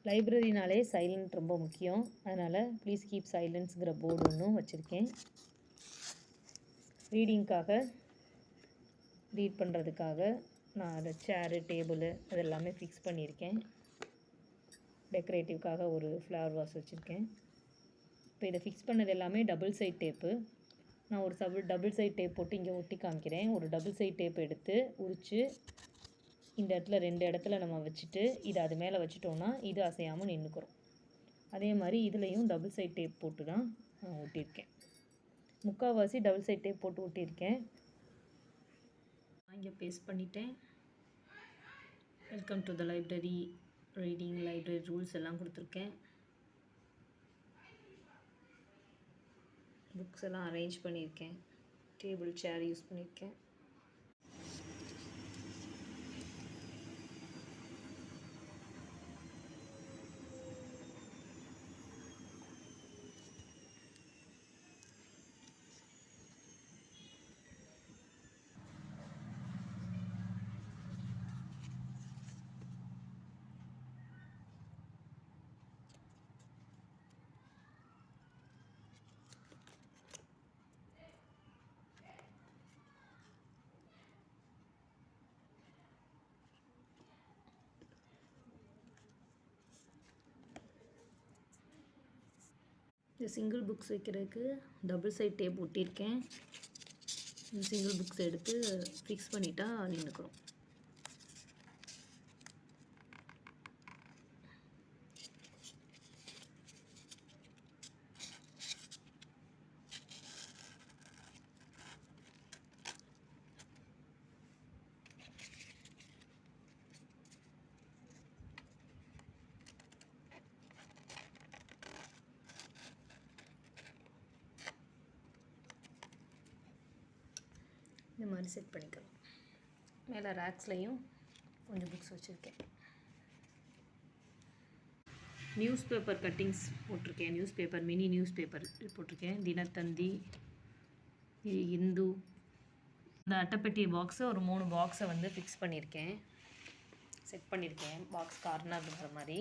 லைப்ரரினாலே silent ரொம்ப முக்கியம். அதனால் ப்ளீஸ் கீப் சைலன்ஸுங்கிற போர்டு ஒன்றும் வச்சுருக்கேன். ரீடிங்க்காக ரீட் பண்ணுறதுக்காக நான் அதை சேரு டேபிள் அதெல்லாமே ஃபிக்ஸ் பண்ணியிருக்கேன். டெக்கரேட்டிவ்க்காக ஒரு ஃப்ளவர் வாஸ் வச்சுருக்கேன். இப்போ இதை ஃபிக்ஸ் பண்ணது எல்லாமே டபுள் சைட் டேப்பு. நான் ஒரு டபுள் சைட் டேப் போட்டு இங்கே ஒட்டி காமிக்கிறேன். ஒரு டபுள் சைட் டேப் எடுத்து உரித்து இந்த இடத்துல 2 இடத்துல நம்ம வச்சுட்டு இதை அது மேலே வச்சுட்டோன்னா இது அசையாமல் நின்றுக்கிறோம். அதே மாதிரி இதுலேயும் டபுள் சைட் டேப் போட்டு தான் ஒட்டியிருக்கேன். முக்கால்வாசி டபுள் சைட் டேப் போட்டு ஒட்டியிருக்கேன். இங்கே பேஸ்ட் பண்ணிட்டேன். Welcome to the library, reading library rules எல்லாம் கொடுத்துருக்கேன். புக்ஸ் எல்லாம் அரேஞ்ச் பண்ணியிருக்கேன். டேபிள் சேர் யூஸ் பண்ணியிருக்கேன். இந்த சிங்கிள் புக்ஸ் வைக்கிறதுக்கு டபுள் சைட் டேப் ஒட்டியிருக்கேன். இந்த சிங்கிள் புக்ஸ் எடுத்து ஃபிக்ஸ் பண்ணிட்டா நின்றுக்கிறோம். இந்த மாதிரி செட் பண்ணிக்கலாம். மேலே ரேக்ஸ்லையும் கொஞ்சம் புக்ஸ் வச்சுருக்கேன். நியூஸ் பேப்பர் கட்டிங்ஸ் போட்டிருக்கேன். News paper mini news paper போட்டிருக்கேன். தினத்தந்தி, இந்து. இந்த அட்டைப்பெட்டி பாக்ஸை ஒரு 3 பாக்ஸை வந்து ஃபிக்ஸ் பண்ணியிருக்கேன், செட் பண்ணியிருக்கேன். பாக்ஸ் கார்னர் இருக்கிற மாதிரி